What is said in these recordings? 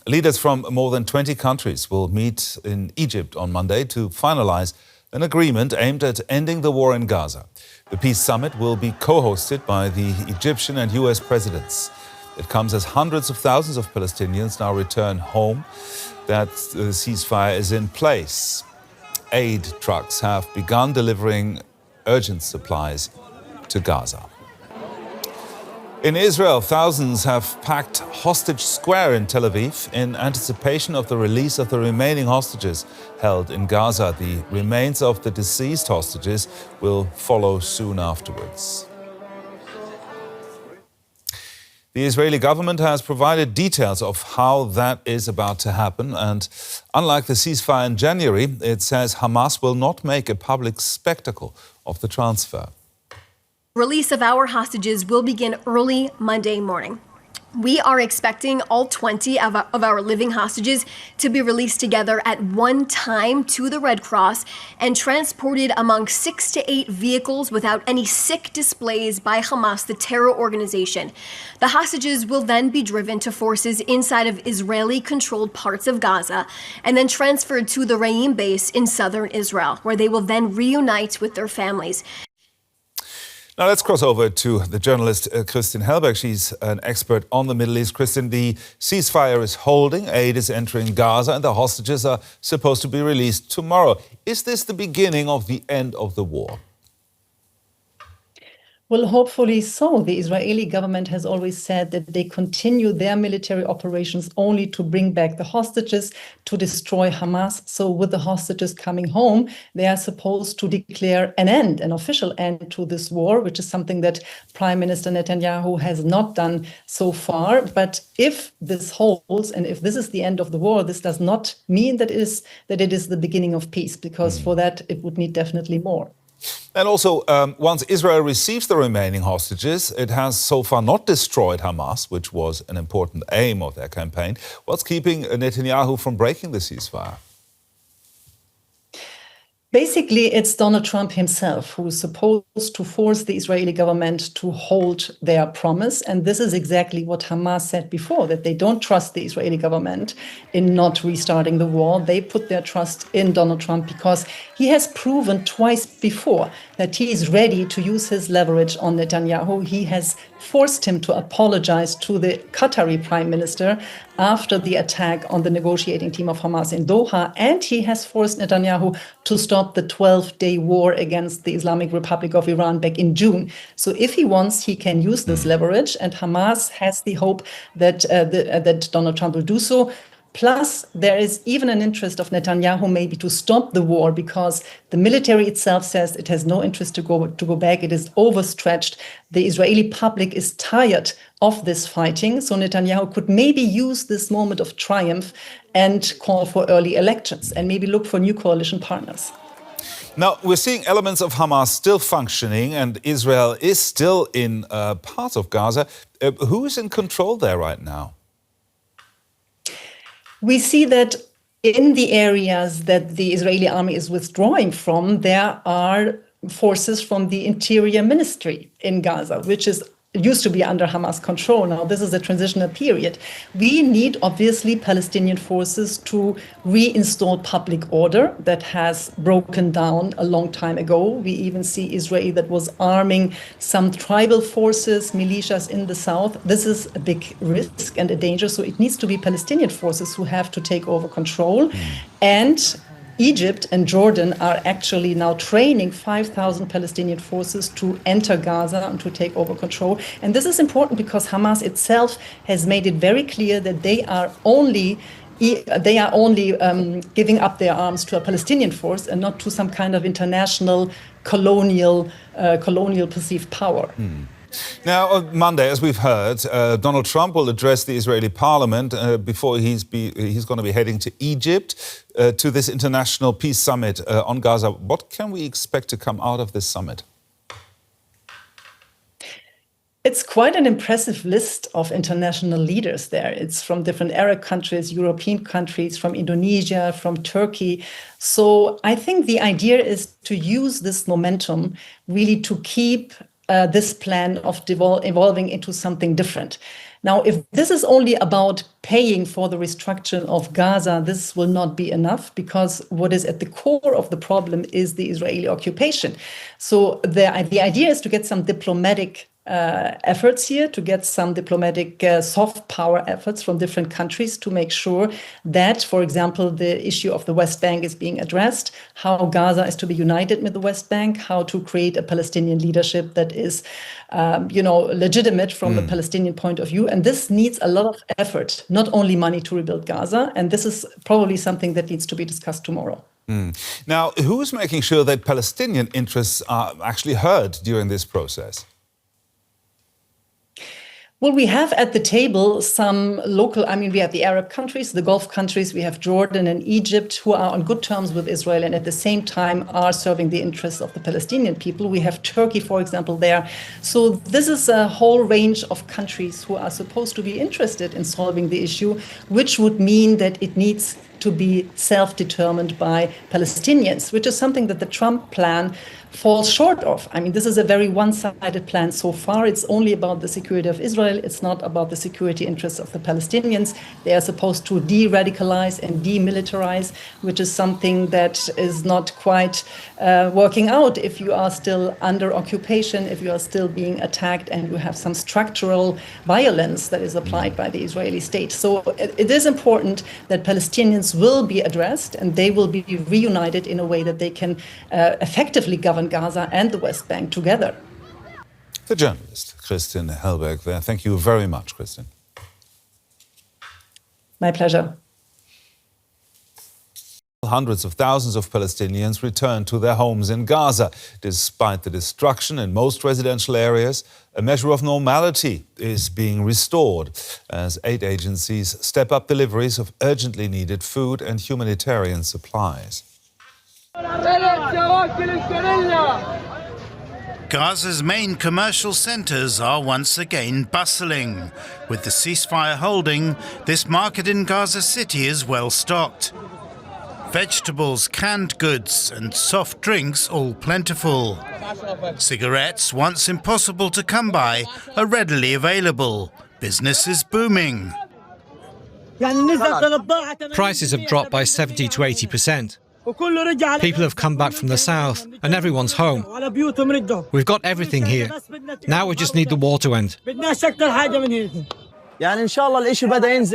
Leaders from more than 20 countries will meet in Egypt on Monday to finalize an agreement aimed at ending the war in Gaza. The peace summit will be co-hosted by the Egyptian and US presidents. It comes as hundreds of thousands of Palestinians now return home that the ceasefire is in place. Aid trucks have begun delivering urgent supplies to Gaza. In Israel, thousands have packed Hostage Square in Tel Aviv in anticipation of the release of the remaining hostages held in Gaza. The remains of the deceased hostages will follow soon afterwards. The Israeli government has provided details of how that is about to happen. And unlike the ceasefire in January, it says Hamas will not make a public spectacle of the transfer. Release of our hostages will begin early Monday morning. We are expecting all 20 of our living hostages to be released together at one time to the Red Cross and transported among 6 to 8 vehicles without any sick displays by Hamas, the terror organization. The hostages will then be driven to forces inside of Israeli-controlled parts of Gaza and then transferred to the Re'im base in southern Israel, where they will then reunite with their families. Now let's cross over to the journalist Kristin Helberg. She's an expert on the Middle East. Kristin, the ceasefire is holding, aid is entering Gaza, and the hostages are supposed to be released tomorrow. Is this the beginning of the end of the war? Well, hopefully so. The Israeli government has always said that they continue their military operations only to bring back the hostages, to destroy Hamas. So with the hostages coming home, they are supposed to declare an end, an official end to this war, which is something that Prime Minister Netanyahu has not done so far. But if this holds and if this is the end of the war, this does not mean that it is the beginning of peace, because for that it would need definitely more. And also, once Israel receives the remaining hostages, it has so far not destroyed Hamas, which was an important aim of their campaign. What's keeping Netanyahu from breaking the ceasefire? Basically, it's Donald Trump himself who is supposed to force the Israeli government to hold their promise. And this is exactly what Hamas said before, that they don't trust the Israeli government in not restarting the war. They put their trust in Donald Trump because he has proven twice before that he is ready to use his leverage on Netanyahu. He has forced him to apologize to the Qatari prime minister after the attack on the negotiating team of Hamas in Doha. And he has forced Netanyahu to stop the 12-day war against the Islamic Republic of Iran back in June. So if he wants, he can use this leverage. And Hamas has the hope that, that Donald Trump will do so. Plus, there is even an interest of Netanyahu maybe to stop the war, because the military itself says it has no interest to go back. It is overstretched. The Israeli public is tired of this fighting. So Netanyahu could maybe use this moment of triumph and call for early elections and maybe look for new coalition partners. Now, we're seeing elements of Hamas still functioning, and Israel is still in parts of Gaza. Who is in control there right now? We see that in the areas that the Israeli army is withdrawing from, there are forces from the Interior Ministry in Gaza, which used to be under Hamas control. Now, this is a transitional period. We need, obviously, Palestinian forces to reinstall public order that has broken down a long time ago. We even see Israel that was arming some tribal forces, militias in the south. This is a big risk and a danger. So it needs to be Palestinian forces who have to take over control. And Egypt and Jordan are actually now training 5,000 Palestinian forces to enter Gaza and to take over control. And this is important because Hamas itself has made it very clear that they are only giving up their arms to a Palestinian force and not to some kind of international colonial perceived power. Now, on Monday, as we've heard, Donald Trump will address the Israeli parliament before he's going to be heading to Egypt to this international peace summit on Gaza. What can we expect to come out of this summit? It's quite an impressive list of international leaders there. It's from different Arab countries, European countries, from Indonesia, from Turkey. So I think the idea is to use this momentum really to keep this plan of evolving into something different. Now, if this is only about paying for the restructuring of Gaza, this will not be enough, because what is at the core of the problem is the Israeli occupation. So the idea is to get some diplomatic efforts here, to get some diplomatic soft power efforts from different countries to make sure that, for example, the issue of the West Bank is being addressed, how Gaza is to be united with the West Bank, how to create a Palestinian leadership that is, legitimate from the Palestinian point of view. And this needs a lot of effort, not only money to rebuild Gaza. And this is probably something that needs to be discussed tomorrow. Now, who's making sure that Palestinian interests are actually heard during this process? Well, we have at the table some local, we have the Arab countries, the Gulf countries, we have Jordan and Egypt, who are on good terms with Israel and at the same time are serving the interests of the Palestinian people. We have Turkey, for example, there. So this is a whole range of countries who are supposed to be interested in solving the issue, which would mean that it needs to be self-determined by Palestinians, which is something that the Trump plan falls short of. This is a very one-sided plan so far. It's only about the security of Israel. It's not about the security interests of the Palestinians. They are supposed to de-radicalize and demilitarize, which is something that is not quite working out if you are still under occupation, if you are still being attacked, and you have some structural violence that is applied by the Israeli state. So it is important that Palestinians will be addressed and they will be reunited in a way that they can effectively govern Gaza and the West Bank together. The journalist, Kristin Helberg, there. Thank you very much, Kristin. My pleasure. Hundreds of thousands of Palestinians returned to their homes in Gaza. Despite the destruction in most residential areas, a measure of normality is being restored as aid agencies step up deliveries of urgently needed food and humanitarian supplies. Gaza's main commercial centres are once again bustling. With the ceasefire holding, this market in Gaza City is well stocked. Vegetables, canned goods and soft drinks all plentiful. Cigarettes, once impossible to come by, are readily available. Business is booming. Prices have dropped by 70 to 80%. People have come back from the south and everyone's home. We've got everything here. Now we just need the war to end.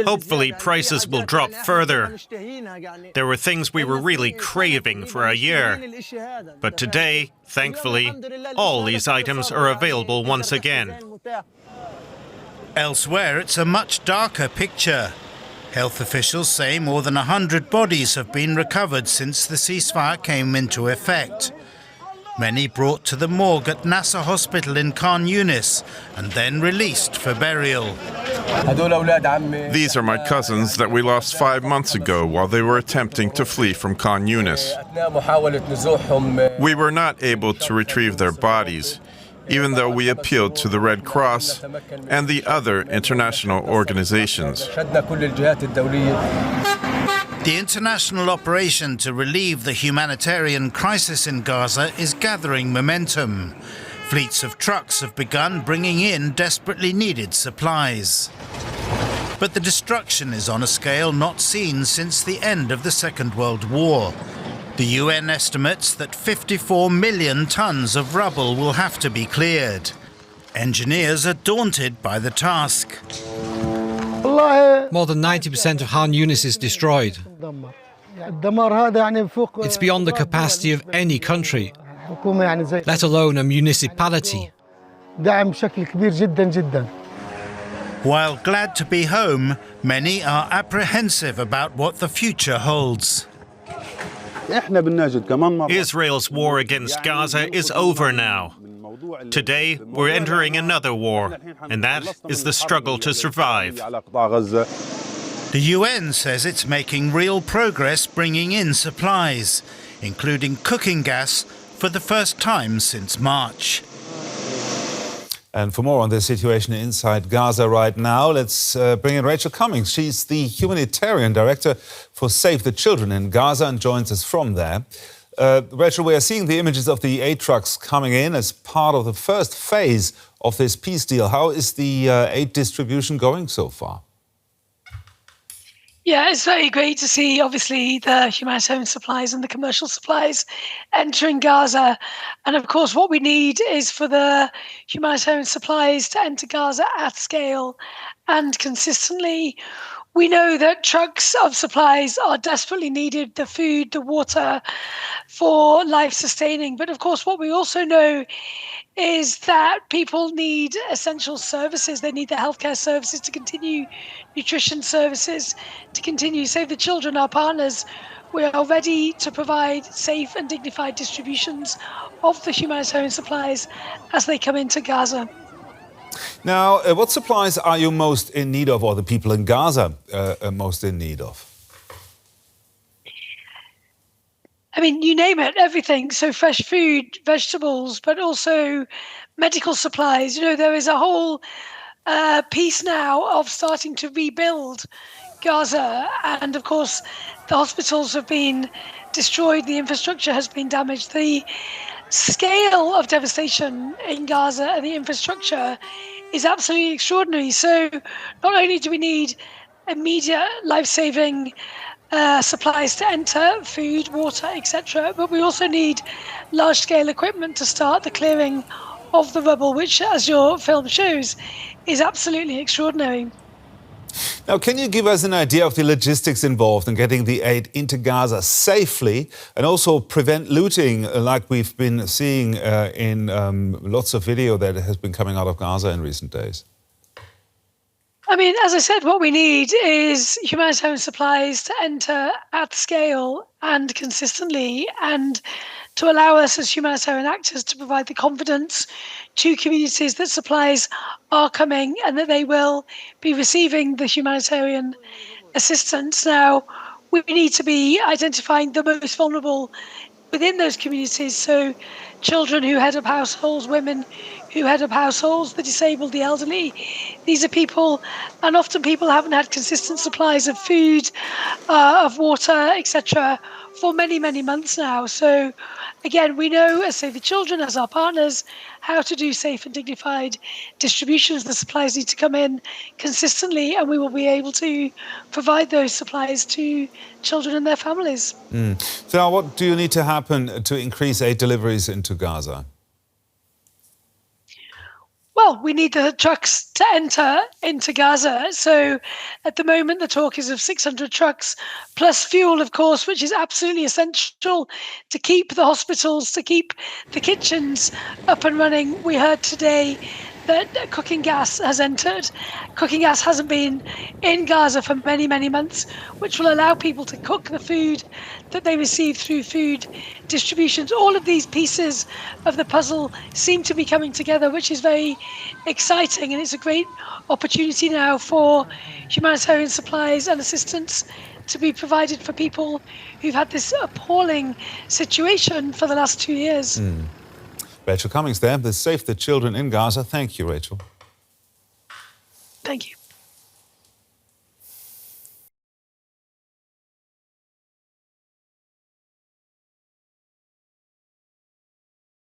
Hopefully prices will drop further. There were things we were really craving for a year. But today, thankfully, all these items are available once again. Elsewhere, it's a much darker picture. Health officials say more than 100 bodies have been recovered since the ceasefire came into effect. Many brought to the morgue at Nasser Hospital in Khan Yunis and then released for burial. These are my cousins that we lost 5 months ago while they were attempting to flee from Khan Yunis. We were not able to retrieve their bodies, even though we appealed to the Red Cross and the other international organizations. The international operation to relieve the humanitarian crisis in Gaza is gathering momentum. Fleets of trucks have begun bringing in desperately needed supplies. But the destruction is on a scale not seen since the end of the Second World War. The UN estimates that 54 million tons of rubble will have to be cleared. Engineers are daunted by the task. More than 90% of Khan Yunis is destroyed. It's beyond the capacity of any country, let alone a municipality. While glad to be home, many are apprehensive about what the future holds. Israel's war against Gaza is over now. Today, we're entering another war, and that is the struggle to survive. The UN says it's making real progress bringing in supplies, including cooking gas, for the first time since March. And for more on the situation inside Gaza right now, let's bring in Rachael Cummings. She's the humanitarian director for Save the Children in Gaza and joins us from there. Rachel, we are seeing the images of the aid trucks coming in as part of the first phase of this peace deal. How is the aid distribution going so far? Yeah, it's very great to see, obviously, the humanitarian supplies and the commercial supplies entering Gaza. And of course, what we need is for the humanitarian supplies to enter Gaza at scale and consistently. We know that trucks of supplies are desperately needed, the food, the water, for life sustaining. But of course, what we also know is that people need essential services. They need the healthcare services to continue, nutrition services to continue. Save the Children, our partners, we are ready to provide safe and dignified distributions of the humanitarian supplies as they come into Gaza. Now, what supplies are you most in need of, or the people in Gaza are most in need of? I mean, you name it, everything. So fresh food, vegetables, but also medical supplies. You know, there is a whole piece now of starting to rebuild Gaza. And of course, the hospitals have been destroyed. The infrastructure has been damaged. The scale of devastation in Gaza and the infrastructure is absolutely extraordinary. So not only do we need immediate life-saving supplies to enter, food, water, etc., but we also need large-scale equipment to start the clearing of the rubble, which, as your film shows, is absolutely extraordinary. Now, can you give us an idea of the logistics involved in getting the aid into Gaza safely and also prevent looting like we've been seeing in lots of video that has been coming out of Gaza in recent days? I mean, as I said, what we need is humanitarian supplies to enter at scale and consistently, and to allow us as humanitarian actors to provide the confidence to communities that supplies are coming and that they will be receiving the humanitarian assistance. Now, we need to be identifying the most vulnerable within those communities. So children who head up households, women who head up households, the disabled, the elderly. These are people, and often people haven't had consistent supplies of food, of water, etc. for many, many months now. So again, we know, as Save the Children, as our partners, how to do safe and dignified distributions. The supplies need to come in consistently, and we will be able to provide those supplies to children and their families. So now what do you need to happen to increase aid deliveries into Gaza? Well, we need the trucks to enter into Gaza. So at the moment, the talk is of 600 trucks plus fuel, of course, which is absolutely essential to keep the hospitals, to keep the kitchens up and running. We heard today that cooking gas has entered. Cooking gas hasn't been in Gaza for many, many months, which will allow people to cook the food that they receive through food distributions. All of these pieces of the puzzle seem to be coming together, which is very exciting, and it's a great opportunity now for humanitarian supplies and assistance to be provided for people who've had this appalling situation for the last 2 years. Rachael Cummings there, the Save the Children in Gaza. Thank you, Rachel. Thank you.